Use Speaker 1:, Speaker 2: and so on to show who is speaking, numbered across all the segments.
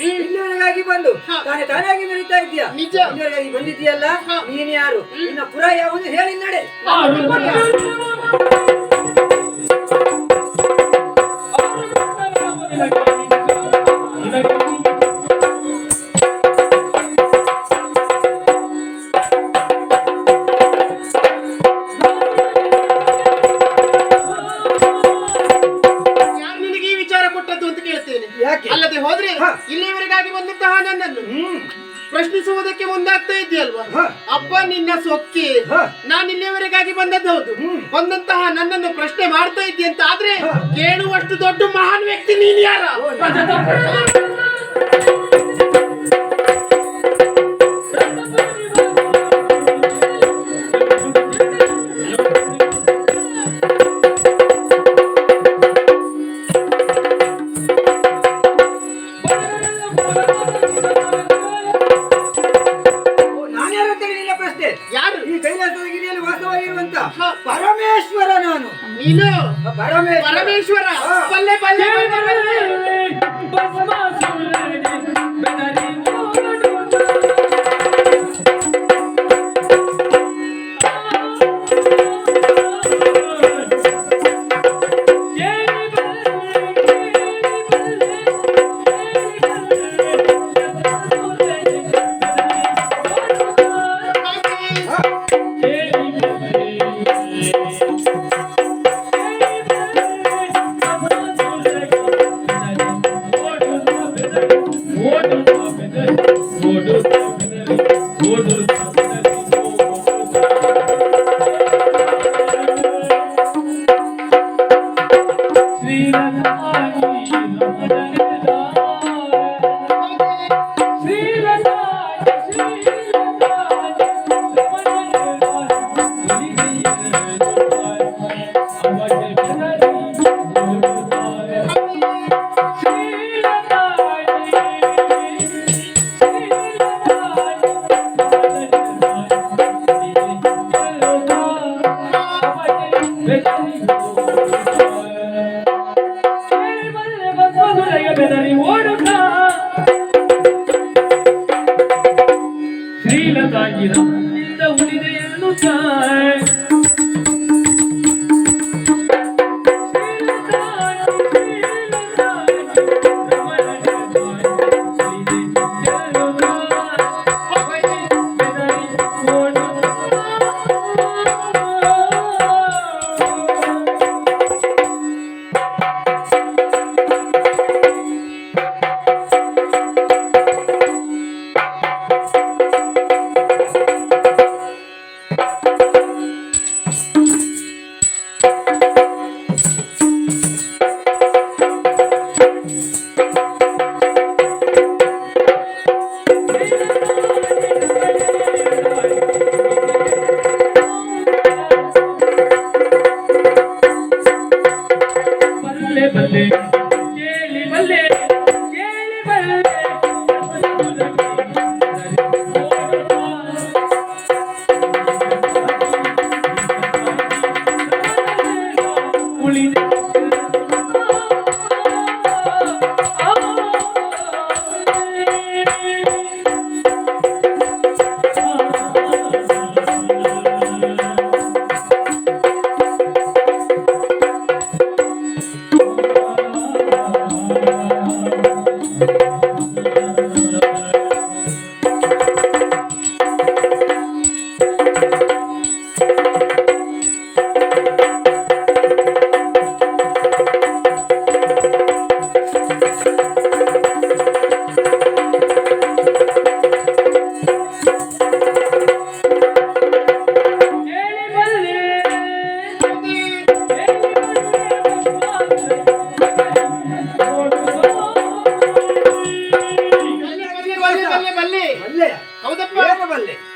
Speaker 1: ಇಲ್ಲಿವರೆಗಾಗಿ ಬಂದು ತಾನಾಗಿ ಮೆರೀತಾ ಇದೆಯಾ? ಇಲ್ಲಿವರೆಗಾಗಿ ಬಂದಿದ್ದೀಯಲ್ಲ, ನೀನು ಯಾರು? ನಿನ್ನ ಪುರ ಯಾವುದು ಹೇಳಿ ನಡೆ.
Speaker 2: ಅಲ್ಲದೆ ಹೋದ್ರೆ ಇಲ್ಲಿವರೆಗಾಗಿ ಬಂದಂತಹ ನನ್ನನ್ನು ಪ್ರಶ್ನಿಸುವುದಕ್ಕೆ ಮುಂದಾಗ್ತಾ ಇದೆಯಲ್ವಾ? ಅಪ್ಪ ನಿನ್ನ ಸೊಕ್ಕಿ, ನಾನು ಇಲ್ಲಿವರೆಗಾಗಿ ಬಂದದ್ದು ಹೌದು. ಬಂದಂತಹ ನನ್ನನ್ನು ಪ್ರಶ್ನೆ ಮಾಡ್ತಾ ಇದ್ದಿ ಅಂತ ಆದ್ರೆ ಕೇಳುವಷ್ಟು ದೊಡ್ಡ ಮಹಾನ್ ವ್ಯಕ್ತಿ ನೀನ್ ಯಾರ?
Speaker 1: ಪರಮೇಶ್ವರ. ನಾನು
Speaker 2: ನೀನು
Speaker 1: ಪರಮೇಶ್ವರ.
Speaker 2: ಪಲ್ಲೆ ಪಲ್ಲೆ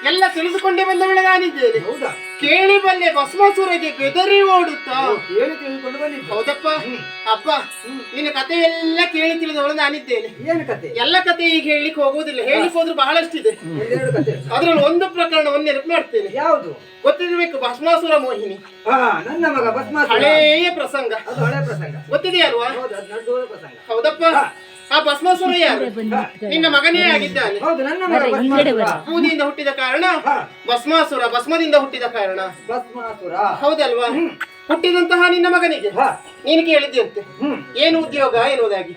Speaker 2: ಎಲ್ಲ ತಿಳಿದುಕೊಂಡೇ ಬಂದ ವೇಳೆ ನಾನಿದ್ದೇನೆ.
Speaker 1: ಹೌದಾ?
Speaker 2: ಕೇಳಿ ಬಲ್ಲೆ ಭಸ್ಮಾಸುರಗೆ ಬೆದರಿ ಓಡುತ್ತಾ.
Speaker 1: ಕೇಳಿ ತಿಳಿದುಕೊಂಡು ಬಂದಿದ್ದು.
Speaker 2: ಹೌದಪ್ಪ. ಅಪ್ಪ ನಿನ್ನ ಕತೆ ಎಲ್ಲ ಕೇಳಿ ತಿಳಿದವಳು ನಾನಿದ್ದೇನೆ.
Speaker 1: ಏನು ಕತೆ?
Speaker 2: ಎಲ್ಲ ಕತೆ ಈಗ ಹೇಳಲಿಕ್ಕೆ ಹೋಗುವುದಿಲ್ಲ, ಹೇಳಲಿಕ್ಕೆ ಹೋದ್ರೆ ಬಹಳಷ್ಟಿದೆ.
Speaker 1: ಒಂದೆರಡು ಕತೆ.
Speaker 2: ಅದ್ರಲ್ಲಿ ಒಂದು ಪ್ರಕರಣವನ್ನು ನೆನಪು ಮಾಡ್ತೇನೆ.
Speaker 1: ಯಾವುದು?
Speaker 2: ಗೊತ್ತಿರ್ಬೇಕು, ಭಸ್ಮಾಸುರ ಮೋಹಿನಿ.
Speaker 1: ನನ್ನ ಮಗ ಭಸ್ಮಾಸುರ.
Speaker 2: ಹಳೆಯ ಪ್ರಸಂಗ.
Speaker 1: ಅದು ಹಳೆ ಪ್ರಸಂಗ.
Speaker 2: ಗೊತ್ತಿದೆ ಅಲ್ವಾ?
Speaker 1: ಹೌದು, ಅದು ನಡುವೆ ಪ್ರಸಂಗ.
Speaker 2: ಹೌದಪ್ಪ. ಆ ಭಸ್ಮಾಸುರ ಯಾರು? ನಿನ್ನ ಮಗನೇ ಆಗಿದ್ದಾನೆ.
Speaker 1: ಹೌದು, ನನ್ನ ಮಗ ಭಸ್ಮಾಸುರ.
Speaker 2: ಬೂದಿಯಿಂದ ಹುಟ್ಟಿದ ಕಾರಣ ಭಸ್ಮಾಸುರ, ಭಸ್ಮದಿಂದ ಹುಟ್ಟಿದ ಕಾರಣ
Speaker 1: ಭಸ್ಮಾಸುರ.
Speaker 2: ಹೌದಲ್ವಾ? ಹುಟ್ಟಿದಂತಹ ನಿನ್ನ ಮಗನಿಗೆ ನೀನು ಕೇಳಿದ್ಯಂತೆ ಏನು ಉದ್ಯೋಗ ಎನ್ನುವುದಾಗಿ.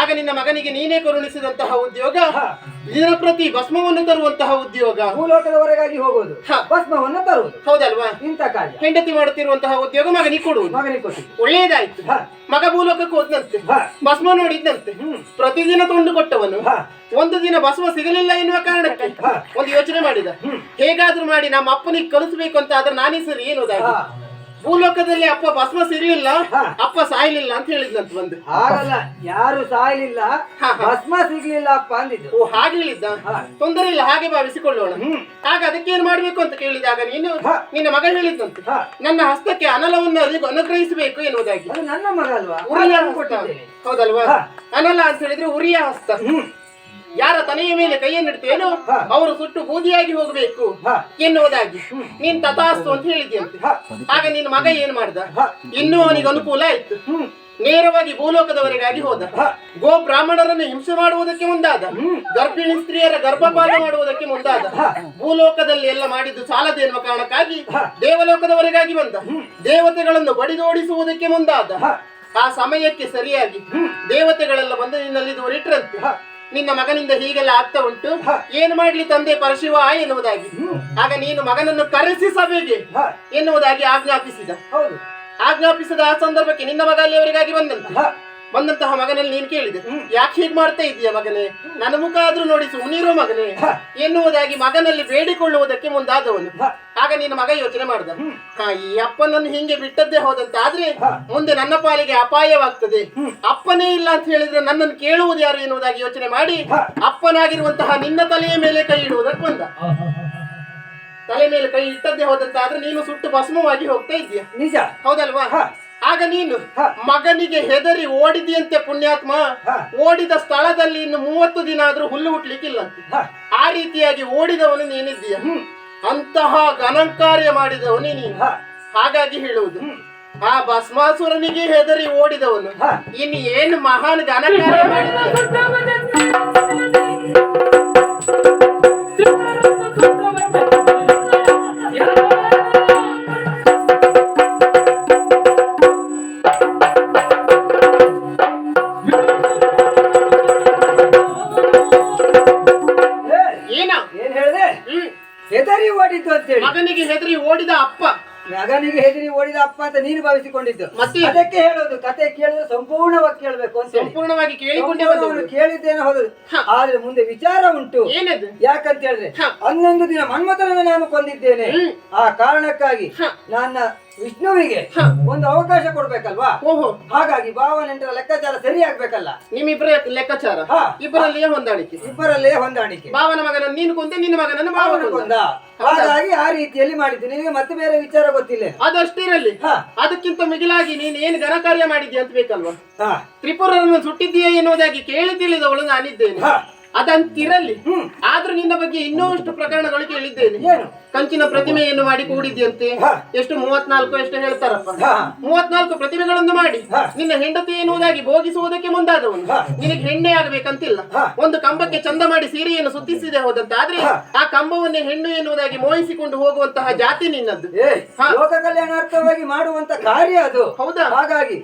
Speaker 2: ಆಗ ನಿನ್ನ ಮಗನಿಗೆ ನೀನೇ ಕರುಣಿಸಿದಂತಹ ಉದ್ಯೋಗ ದಿನಪ್ರತಿ ಭಸ್ಮವನ್ನು ತರುವಂತಹ ಉದ್ಯೋಗ,
Speaker 1: ಭೂಲೋಕದವರೆಗಾಗಿ ಹೋಗೋದು, ಭಸ್ಮವನ್ನು ತರುವುದು.
Speaker 2: ಹೌದಲ್ವಾ?
Speaker 1: ಇಂಥ ಕಾರ್ಯ
Speaker 2: ಹೆಂಡತಿ ಮಾಡುತ್ತಿರುವಂತಹ ಉದ್ಯೋಗ ಮಗನಿಗೆ ಕೊಡುವುದು.
Speaker 1: ಮಗನಿಗೆ ಕೊಟ್ಟು
Speaker 2: ಒಳ್ಳೆಯದಾಯ್ತು. ಮಗ ಭೂಲೋಕಕ್ಕೆ ಹೋದಂತೆ, ಭಸ್ಮ ನೋಡಿದ್ದಂತೆ. ಪ್ರತಿದಿನ ತೊಂದು ಕೊಟ್ಟವನು ಒಂದು ದಿನ ಭಸ್ಮ ಸಿಗಲಿಲ್ಲ ಎನ್ನುವ ಕಾರಣಕ್ಕೆ ಒಂದು ಯೋಚನೆ ಮಾಡಿದ, ಹೇಗಾದ್ರೂ ಮಾಡಿ ನಮ್ಮ ಅಪ್ಪನಿಗೆ ಕಲಿಸ್ಬೇಕು ಅಂತ. ಆದ್ರೆ ನಾನೇ ಸರಿ ಎನ್ನುವುದಾಗಿ ಭೂಲೋಕದಲ್ಲಿ ಅಪ್ಪ ಭಸ್ಮ ಸಿಗ್ಲಿಲ್ಲ, ಅಪ್ಪ ಸಾಯ್ಲಿಲ್ಲ ಅಂತ ಹೇಳಿದ್ನಂತ ಬಂದು.
Speaker 1: ಹಾಗಲ್ಲ, ಯಾರು ಸಾಯ್ಲಿಲ್ಲ, ಭಸ್ಮ ಸಿಗ್ಲಿಲ್ಲ ಅಪ್ಪ ಅಂದಿದ್ದು.
Speaker 2: ಓ, ಹಾಗೆ ಹೇಳಿದ್ದ. ತೊಂದರೆ ಇಲ್ಲ, ಹಾಗೆ ಭಾವಿಸಿಕೊಳ್ಳೋಣ. ಆಗ ಅದಕ್ಕೇನು ಮಾಡ್ಬೇಕು ಅಂತ ಕೇಳಿದಾಗ ನೀನು ನಿನ್ನ ಮಗ ಹೇಳಿದ್ದಂತೆ, ನನ್ನ ಹಸ್ತಕ್ಕೆ ಅನಲವನ್ನು ಅನುಗ್ರಹಿಸಬೇಕು ಎನ್ನುವುದಾಗಿ.
Speaker 1: ಅದು ನನ್ನ ಮಗ ಅಲ್ವಾ?
Speaker 2: ಉರಿಯ ಹಸ್ತ. ಹೌದಲ್ವಾ? ಅನಲ ಅಂತ ಹೇಳಿದ್ರೆ ಉರಿಯ ಹಸ್ತ. ಯಾರ ತನೆಯ ಮೇಲೆ ಕೈಯನ್ನಿಡ್ತೇನೋ ಅವರು ಸುಟ್ಟು ಬೂದಿಯಾಗಿ ಹೋಗಬೇಕು ಎನ್ನುವುದಾಗಿ ನೀನ್ ತಥಾಸ್ತು ಅಂತ ಹೇಳಿದ್ಯಂತೆ. ಆಗ ನಿನ್ನ ಮಗ ಏನ್ ಮಾಡ್ದ? ಇನ್ನೂ ಅವನಿಗೆ ಅನುಕೂಲ ಆಯ್ತು. ನೇರವಾಗಿ ಭೂಲೋಕದವರೆಗಾಗಿ ಹೋದ. ಗೋ ಬ್ರಾಹ್ಮಣರನ್ನು ಹಿಂಸೆ ಮಾಡುವುದಕ್ಕೆ ಮುಂದಾದ. ಗರ್ಭಿಣಿ ಸ್ತ್ರೀಯರ ಗರ್ಭಪಾತ ಮಾಡುವುದಕ್ಕೆ ಮುಂದಾದ. ಭೂಲೋಕದಲ್ಲಿ ಎಲ್ಲ ಮಾಡಿದ್ದು ಸಾಲದೆ ಎನ್ನುವ ಕಾರಣಕ್ಕಾಗಿ ದೇವಲೋಕದವರೆಗಾಗಿ ಬಂದ. ದೇವತೆಗಳನ್ನು ಬಡಿದೋಡಿಸುವುದಕ್ಕೆ ಮುಂದಾದ. ಆ ಸಮಯಕ್ಕೆ ಸರಿಯಾಗಿ ದೇವತೆಗಳೆಲ್ಲ ಬಂದು ನಿನ್ನಲ್ಲಿ ದೂರಿಟ್ರಂತೆ, ನಿನ್ನ ಮಗನಿಂದ ಹೀಗೆಲ್ಲ ಆಗ್ತಾ ಉಂಟು, ಏನು ಮಾಡ್ಲಿ ತಂದೆ ಪರಶಿವ ಎನ್ನುವುದಾಗಿ. ಆಗ ನೀನು ಮಗನನ್ನು ಕರೆಸಿ ಸಭೆಗೆ ಎನ್ನುವುದಾಗಿ ಆಜ್ಞಾಪಿಸಿದ. ಆಜ್ಞಾಪಿಸಿದ ಆ ಸಂದರ್ಭಕ್ಕೆ ನಿನ್ನ ಮಗ ಅಲ್ಲಿಯವರೆಗಾಗಿ ಬಂದಂತಹ ಮಗನಲ್ಲಿ ನೀನು ಕೇಳಿದೆ, ಯಾಕೆ ಹೀಗೆ ಮಾಡ್ತಾ ಇದೀಯ ಮಗನೇ, ನನ್ನ ಮುಖ ಆದ್ರೂ ನೋಡಿ ಸುಮ್ಮನಿರೋ ಮಗನೇ ಎನ್ನುವುದಾಗಿ ಮಗನಲ್ಲಿ ಬೇಡಿಕೊಳ್ಳುವುದಕ್ಕೆ ಮುಂದಾದವನು. ಆಗ ನಿನ್ನ ಮಗ ಯೋಚನೆ ಮಾಡ್ದ, ಈ ಅಪ್ಪನನ್ನು ಹಿಂಗೆ ಬಿಟ್ಟದ್ದೇ ಹೋದಂತ ಆದ್ರೆ ಮುಂದೆ ನನ್ನ ಪಾಲಿಗೆ ಅಪಾಯವಾಗ್ತದೆ. ಅಪ್ಪನೇ ಇಲ್ಲ ಅಂತ ಹೇಳಿದ್ರೆ ನನ್ನನ್ನು ಕೇಳುವುದು ಯಾರು ಎನ್ನುವುದಾಗಿ ಯೋಚನೆ ಮಾಡಿ ಅಪ್ಪನಾಗಿರುವಂತಹ ನಿನ್ನ ತಲೆಯ ಮೇಲೆ ಕೈ ಇಡುವುದಕ್ಕೆ ಬಂದ. ತಲೆ ಮೇಲೆ ಕೈ ಇಟ್ಟದ್ದೇ ಹೋದಂತ ಆದ್ರೆ ನೀನು ಸುಟ್ಟು ಭಸ್ಮವಾಗಿ ಹೋಗ್ತಾ ಇದೀಯ.
Speaker 1: ನಿಜ,
Speaker 2: ಹೌದಲ್ವಾ? ಆಗ ನೀನು ಮಗನಿಗೆ ಹೆದರಿ ಓಡಿದಿಯಂತೆ ಪುಣ್ಯಾತ್ಮ. ಓಡಿದ ಸ್ಥಳದಲ್ಲಿ ಇನ್ನು 30 ದಿನ ಆದ್ರೂ ಹುಲ್ಲು ಹುಟ್ಲಿಕ್ಕಿಲ್ಲ. ಆ ರೀತಿಯಾಗಿ ಓಡಿದವನು ನೀನಿದ್ದೀಯ. ಅಂತಹ ಘನಕಾರ್ಯ ಮಾಡಿದವನೇ ನೀನು. ಹಾಗಾಗಿ ಹೇಳುವುದು, ಆ ಭಸ್ಮಾಸುರನಿಗೆ ಹೆದರಿ ಓಡಿದವನು ಇನ್ನು ಏನು ಮಹಾನ್ ಘನಕಾರ್ಯ ಮಾಡಿದ.
Speaker 1: ಹೆದರಿ ಓಡಿದ್ದು ಅಂತೇಳಿ
Speaker 2: ಮಗನಿಗೆ ಹೆದರಿ ಓಡಿದ ಅಪ್ಪ,
Speaker 1: ಮಗನಿಗೆ ಹೆದರಿ ಓಡಿದ ಅಪ್ಪ ಅಂತ ನೀನು ಭಾವಿಸಿಕೊಂಡಿದ್ದು.
Speaker 2: ಮತ್ತೆ
Speaker 1: ಅದಕ್ಕೆ ಹೇಳೋದು, ಕತೆ ಕೇಳಿದ್ರೆ ಸಂಪೂರ್ಣವಾಗಿ ಕೇಳಬೇಕು ಅಂತ.
Speaker 2: ಸಂಪೂರ್ಣವಾಗಿ ಕೇಳಿಕೊಂಡೇ
Speaker 1: ಕೇಳಿದ್ದೇನೆ ಹೌದು, ಆದ್ರೆ ಮುಂದೆ ವಿಚಾರ ಉಂಟು.
Speaker 2: ಏನದು?
Speaker 1: ಯಾಕಂತ ಹೇಳಿದ್ರೆ 11 ದಿನ ಮನ್ಮಥನನ್ನು ನಾನು ಕೊಂದಿದ್ದೇನೆ. ಆ ಕಾರಣಕ್ಕಾಗಿ ನನ್ನ ವಿಷ್ಣುವಿಗೆ ಒಂದು ಅವಕಾಶ ಕೊಡ್ಬೇಕಲ್ವಾ. ಹಾಗಾಗಿ ಭಾವ ನೆಂಟರ ಲೆಕ್ಕಾಚಾರ ಸರಿ ಆಗ್ಬೇಕಲ್ಲ.
Speaker 2: ನಿಮ್ಮಿಬ್ಬರ ಲೆಕ್ಕಾಚಾರ ಇಬ್ಬರಲ್ಲೇ ಹೊಂದಾಣಿಕೆ. ಭಾವನ ಮಗನನ್ನು ನೀನು ಕೊಂದೆ, ನಿನ್ನ ಮಗನನ್ನು ಭಾವನ ಕೊಂದ.
Speaker 1: ಹಾಗಾಗಿ ಆ ರೀತಿಯಲ್ಲಿ ಮಾಡಿದ್ದು. ನಿನಗೆ ಮತ್ತೆ ಬೇರೆ ವಿಚಾರ ಗೊತ್ತಿಲ್ಲ.
Speaker 2: ಅದಷ್ಟಿರಲಿ, ಅದಕ್ಕಿಂತ ಮಿಗಿಲಾಗಿ ನೀನು ಏನು ಘನಕಾರ್ಯ ಮಾಡಿದ್ಯಾ ಅಂತ ಬೇಕಲ್ವಾ. ತ್ರಿಪುರರನ್ನು ಸುಟ್ಟಿದ್ದೀಯಾ ಎನ್ನುವುದಾಗಿ ಕೇಳಿ ತಿಳಿದವಳು ನಾನಿದ್ದೇನೆ. ಅದಂತಿರಲಿ, ಆದ್ರೂ ನಿನ್ನ ಬಗ್ಗೆ ಇನ್ನೂ ಅಷ್ಟು ಪ್ರಕರಣಗಳು ಕೇಳಿದ್ದೇನೆ. ಕಂಚಿನ ಪ್ರತಿಮೆಯನ್ನು ಮಾಡಿ ಕೂಡಿದ್ಯಂತೆ. ಎಷ್ಟು 34 ಎಷ್ಟು ಹೇಳ್ತಾರಪ್ಪ. 34 ಪ್ರತಿಮೆಗಳನ್ನು ಮಾಡಿ ನಿನ್ನ ಹೆಂಡತಿ ಎನ್ನುವುದಾಗಿ ಭೋಗಿಸುವುದಕ್ಕೆ ಮುಂದಾದವನು. ನಿನಗೆ ಹೆಣ್ಣೆ ಆಗ್ಬೇಕಂತಿಲ್ಲ. ಒಂದು ಕಂಬಕ್ಕೆ ಚಂದ ಮಾಡಿ ಸೀರೆಯನ್ನು ಸುತ್ತಿಸಿದೆ ಹೋದಂತ ಆದ್ರೆ ಆ ಕಂಬವನ್ನೇ ಹೆಣ್ಣು ಎನ್ನುವುದಾಗಿ ಮೋಹಿಸಿಕೊಂಡು ಹೋಗುವಂತಹ ಜಾತಿ ನಿನ್ನದ್ದು.
Speaker 1: ಲೋಕ ಕಲ್ಯಾಣಾರ್ಥವಾಗಿ ಮಾಡುವಂತ ಕಾರ್ಯ ಅದು.
Speaker 2: ಹೌದಾ?
Speaker 1: ಹಾಗಾಗಿ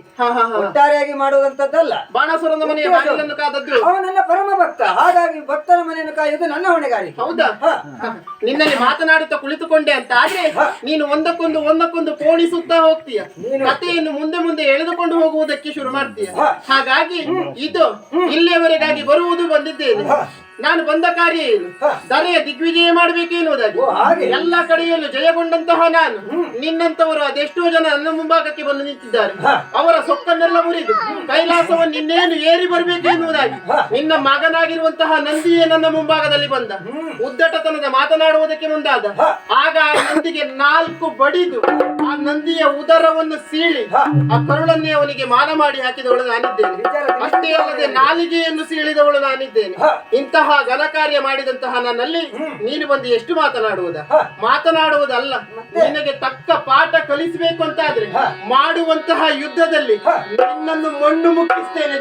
Speaker 1: ಒಟ್ಟಾರೆಯಾಗಿ ಮಾಡುವಂತದ್ದಲ್ಲ.
Speaker 2: ಬಾಣಾಸುರನ ಮನೆಯ ಬಾಗಿಲನ್ನು ಕಾದದ್ದು
Speaker 1: ಅವನು ನನ್ನ ಪರಮ ಭಕ್ತ. ಹಾಗಾಗಿ ಭಕ್ತನ ಮನೆಯನ್ನು ಕಾಯುವುದು ನನ್ನ ಹೊಣೆಗಾರಿಕೆ.
Speaker 2: ಹೌದಾ? ನಿನ್ನಲ್ಲಿ ಮಾತನಾಡುತ್ತಾ ಕುಳಿತುಕೊಂಡೆ ಅಂತ ಆದ್ರೆ ನೀನು ಒಂದಕ್ಕೊಂದು ಪೋಣಿಸುತ್ತಾ ಹೋಗ್ತೀಯ. ಕಥೆಯನ್ನು ಮುಂದೆ ಮುಂದೆ ಎಳೆದುಕೊಂಡು ಹೋಗುವುದಕ್ಕೆ ಶುರು ಮಾಡ್ತೀಯ. ಹಾಗಾಗಿ ಇದು ಇಲ್ಲಿಯವರೆಗಾಗಿ ಬರುವುದು ಬಂದಿದ್ದೇನೆ. ನಾನು ಬಂದ ಕಾರ್ಯ ಏನು ಧರೆಯ ದಿಗ್ವಿಜಯ ಮಾಡಬೇಕು ಎನ್ನುವುದಾಗಿ
Speaker 1: ಹಾಗೆ
Speaker 2: ಎಲ್ಲಾ ಕಡೆಯಲ್ಲೂ ಜಯಗೊಂಡಂತಹ ನಾನು ನಿನ್ನಂತವರು ಅದೆಷ್ಟೋ ಜನ ನನ್ನ ಮುಂಭಾಗಕ್ಕೆ ಬಂದು ನಿಂತಿದ್ದಾರೆ ಅವರ ಸೊಕ್ಕನ್ನೆಲ್ಲ ಮುರಿದು ಕೈಲಾಸವನ್ನು ಇನ್ನೇನು ಏರಿ ಬರಬೇಕು ಎನ್ನುವುದಾಗಿ ನಿನ್ನ ಮಗನಾಗಿರುವಂತಹ ನಂದಿಯೇ ನನ್ನ ಮುಂಭಾಗದಲ್ಲಿ ಬಂದ ಉದ್ದಟತನದ ಮಾತನಾಡುವುದಕ್ಕೆ ಮುಂದಾದ ಆಗ ಆ ನಂದಿಗೆ 4 ಬಡಿದು ಆ ನಂದಿಯ ಉದರವನ್ನು ಸೀಳಿ ಆ ಕರುಳನ್ನೇ ಅವನಿಗೆ ಮಾನ ಮಾಡಿ ಹಾಕಿದವಳು ನಾನಿದ್ದೇನೆ. ಅಷ್ಟೇ ಅಲ್ಲದೆ ನಾಲಿಗೆಯನ್ನು ಸೀಳಿದವಳು ನಾನಿದ್ದೇನೆ. ಇಂತಹ ಘನ ಕಾರ್ಯ ಮಾಡಿದಂತಹ ನನ್ನಲ್ಲಿ ನೀನು ಬಂದು ಎಷ್ಟು ಮಾತನಾಡುವುದಲ್ಲ, ನಿನಗೆ ತಕ್ಕ ಪಾಠ ಕಲಿಸಬೇಕು ಅಂತಾದ್ರೆ ಮಾಡುವಂತಹ ಯುದ್ಧದಲ್ಲಿ ನಿನ್ನನ್ನು ಮಣ್ಣು ಮುಕ್ಕಿಸ್ತೇನೆ.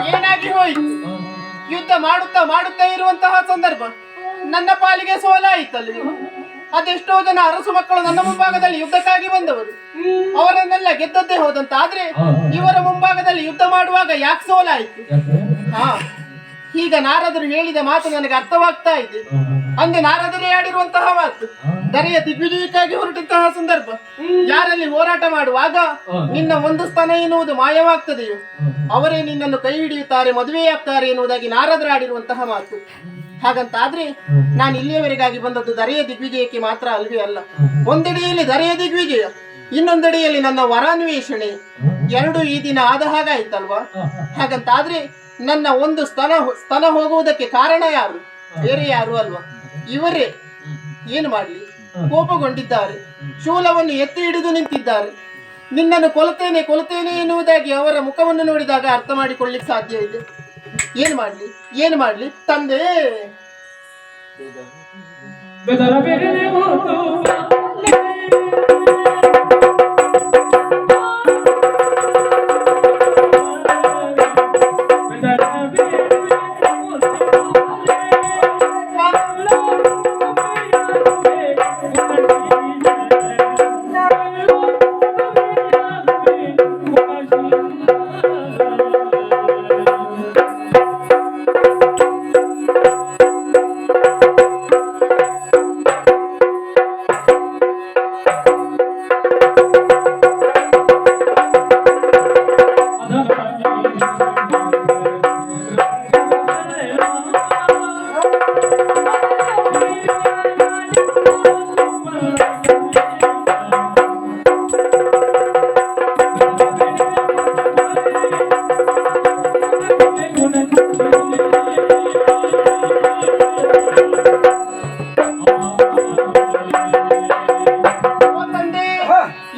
Speaker 2: ಏನಾಗಿ ಹೋಯ್ತು? ಯುದ್ಧ ಮಾಡುತ್ತಾ ಇರುವಂತಹ ಸಂದರ್ಭ ನನ್ನ ಪಾಲಿಗೆ ಸೋಲಾಯಿತಲ್ಲಿ. ಅದೆಷ್ಟೋ ಜನ ಅರಸು ಮಕ್ಕಳು ನನ್ನ ಮುಂಭಾಗದಲ್ಲಿ ಯುದ್ಧಕ್ಕಾಗಿ ಬಂದವರು, ಅವರನ್ನೆಲ್ಲ ಗೆದ್ದದ್ದೇ ಹೋದಂತ ಆದ್ರೆ ಇವರ ಮುಂಭಾಗದಲ್ಲಿ ಯುದ್ಧ ಮಾಡುವಾಗ ಯಾಕೆ ಸೋಲಾಯಿತು? ಈಗ ನಾರದರು ಹೇಳಿದ ಮಾತು ನನಗೆ ಅರ್ಥವಾಗ್ತಾ ಇದೆ. ಅಂದು ನಾರದರೇ ಆಡಿರುವಂತಹ ಮಾತು ಧರೆಯ ದಿಗ್ವಿಜಯಕ್ಕಾಗಿ ಹೊರಟಂತಹ ಸಂದರ್ಭ ಯಾರಲ್ಲಿ ಹೋರಾಟ ಮಾಡುವಾಗ ನಿನ್ನ ಒಂದು ಸ್ಥಾನ ಎನ್ನುವುದು ಮಾಯವಾಗ್ತದೆಯೋ ಅವರೇ ನಿನ್ನನ್ನು ಕೈ ಹಿಡಿಯುತ್ತಾರೆ, ಮದುವೆಯಾಗ್ತಾರೆ ಎನ್ನುವುದಾಗಿ ನಾರದರು ಆಡಿರುವಂತಹ ಮಾತು. ಹಾಗಂತಾದ್ರೆ ನಾನು ಇಲ್ಲಿಯವರೆಗಾಗಿ ಬಂದದ್ದು ಧರೆಯ ದಿಗ್ವಿಜಯಕ್ಕೆ ಮಾತ್ರ ಅಲ್ವೇ ಅಲ್ಲ. ಒಂದೆಡೆಯಲ್ಲಿ ಧರೆಯ ದಿಗ್ವಿಜಯ, ಇನ್ನೊಂದೆಡೆಯಲ್ಲಿ ನನ್ನ ವರಾನ್ವೇಷಣೆ, ಎರಡು ಈ ದಿನ ಆದ ಹಾಗಾಯ್ತಲ್ವಾ? ಹಾಗಂತಾದ್ರೆ ನನ್ನ ಒಂದು ಸ್ತನ ಹೋಗುವುದಕ್ಕೆ ಕಾರಣ ಯಾರು? ಬೇರೆ ಯಾರು ಅಲ್ವಾ, ಇವರೇ. ಏನು ಮಾಡ್ಲಿ, ಕೋಪಗೊಂಡಿದ್ದಾರೆ, ಶೂಲವನ್ನು ಎತ್ತಿ ಹಿಡಿದು ನಿಂತಿದ್ದಾರೆ. ನಿನ್ನನ್ನು ಕೊಲ್ತೇನೆ ಎನ್ನುವುದಾಗಿ ಅವರ ಮುಖವನ್ನು ನೋಡಿದಾಗ ಅರ್ಥ ಮಾಡಿಕೊಳ್ಳಿಕ್ಕೆ ಸಾಧ್ಯ ಇದೆ. ಏನು ಮಾಡ್ಲಿ ತಂದೆ.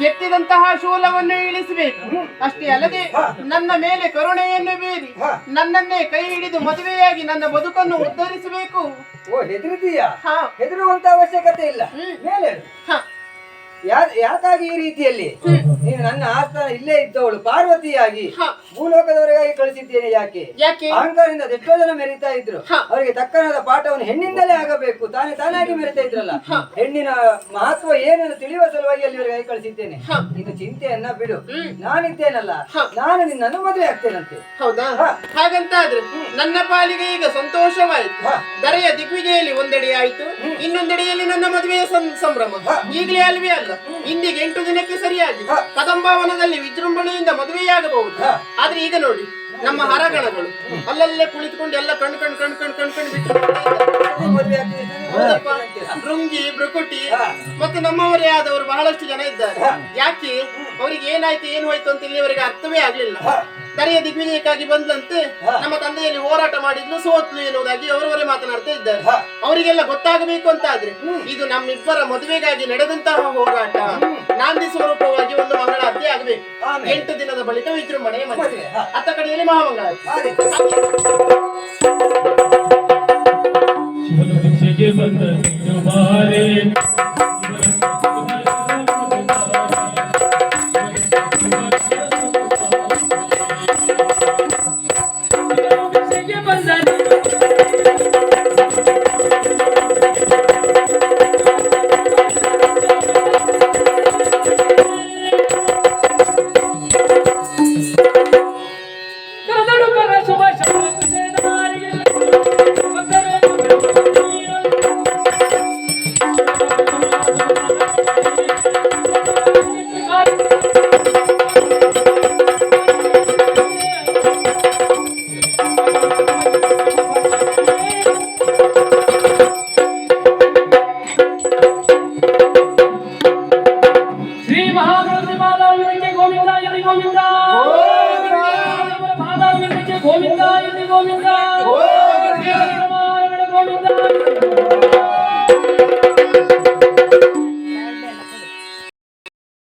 Speaker 2: ಎತ್ತಿದಂತಹ ಶೂಲವನ್ನು ಇಳಿಸಬೇಕು. ಅಷ್ಟೇ ಅಲ್ಲದೆ ನನ್ನ ಮೇಲೆ ಕರುಣೆಯನ್ನು ಬೀರಿ ನನ್ನನ್ನೇ ಕೈ ಹಿಡಿದು ಮದುವೆಯಾಗಿ ನನ್ನ ಬದುಕನ್ನು ಉದ್ಧರಿಸಬೇಕು.
Speaker 1: ಹೆದರಿದೀಯಾ? ಹೆದರುವಂತ ಅವಶ್ಯಕತೆ ಇಲ್ಲ. ಮೇಲೆ ಯಾಕಾಗಿ ಈ ರೀತಿಯಲ್ಲಿ ನೀನು ನನ್ನ ಆಸ್ಥಾನ ಇಲ್ಲೇ ಇದ್ದವಳು ಪಾರ್ವತಿಯಾಗಿ ಭೂಲೋಕದವರೆಗಾಗಿ ಕಳಿಸಿದ್ದೇನೆ. ಯಾಕೆ? ಅಹಂಕಾರದಿಂದ ಎಷ್ಟೋ ಜನ ಮೆರೀತಾ ಇದ್ರು, ಅವರಿಗೆ ತಕ್ಕನಾದ ಪಾಠವನ್ನು ಹೆಣ್ಣಿಂದಲೇ ಆಗಬೇಕು, ತಾನಾಗಿ ಮೆರೀತಾ ಇದ್ರಲ್ಲ. ಹೆಣ್ಣಿನ ಮಹತ್ವ ಏನನ್ನು ತಿಳಿಯುವ ಸಲುವಾಗಿ ಅಲ್ಲಿವರೆಗಾಗಿ ಕಳಿಸಿದ್ದೇನೆ. ಇನ್ನು ಚಿಂತೆಯನ್ನ ಬಿಡು, ನಾನಿದ್ದೇನಲ್ಲ, ನಾನು ನಿನ್ನನ್ನು ಮದುವೆ ಆಗ್ತೇನಂತೆ.
Speaker 2: ಹೌದಾ? ಹಾಗಂತಾದ್ರೆ ನನ್ನ ಪಾಲಿಗೆ ಈಗ ಸಂತೋಷವಾಯಿತು. ಧರೆಯ ದಿಗ್ವಿಜಯಲ್ಲಿ ಒಂದೆಡೆ ಆಯ್ತು, ಇನ್ನೊಂದೆಡೆಯಲ್ಲಿ ನನ್ನ ಮದುವೆಯ ಸಂಭ್ರಮ. ಈಗಲೇ ಅಲ್ವೇ ಅಲ್ಲ, ಇಂದಿಗೆ 8 ದಿನಕ್ಕೆ ಸರಿಯಾಗಿ ಕದಂಬಾವನದಲ್ಲಿ ವಿಜೃಂಭಣೆಯಿಂದ ಮದುವೆಯಾಗಬಹುದು. ಆದ್ರೆ ಈಗ ನೋಡಿ, ನಮ್ಮ ಹರಗಣಗಳು ಅಲ್ಲಲ್ಲೇ ಕುಳಿತುಕೊಂಡು ಎಲ್ಲ ಕಣ್ ಬಿಟ್ಟು ಭೃಂಗಿ, ಭೃಕುಟಿ ಮತ್ತು ನಮ್ಮವರೇ ಆದವರು ಬಹಳಷ್ಟು ಜನ ಇದ್ದಾರೆ. ಯಾಕೆ ಅವರಿಗೆ ಏನಾಯ್ತು ಏನು ಹೋಯ್ತು ಅಂತ ಇಲ್ಲಿವರೆಗೆ ಅರ್ಥವೇ ಆಗ್ಲಿಲ್ಲ. ಧರೆಯ ದಿಗ್ವಿಜಯಕ್ಕಾಗಿ ಬಂದಂತೆ ನಮ್ಮ ತಂದೆಯಲ್ಲಿ ಹೋರಾಟ ಮಾಡಿದ್ಲು, ಸೋತ್ಲು ಎನ್ನುವುದಾಗಿ ಅವರವರೇ ಮಾತನಾಡ್ತಾ ಇದ್ದಾರೆ. ಅವರಿಗೆಲ್ಲ ಗೊತ್ತಾಗಬೇಕು ಅಂತ ಆದ್ರೆ ಇದು ನಮ್ಮಿಬ್ಬರ ಮದುವೆಗಾಗಿ ನಡೆದಂತಹ ಹೋರಾಟ ನಾಂದಿ ಸ್ವರೂಪವಾಗಿ ಒಂದು ಮಂಗಳಾರತಿ ಆಗಬೇಕು. 8 ದಿನದ ಬಳಿಕ ವಿಜೃಂಭಣೆಯ ಮದುವೆ, ಅತ್ತ ಕಡೆಯಲ್ಲಿ ಮಹಾಮಂಗಳಾರತಿ.
Speaker 3: ಗೋವಿಂದ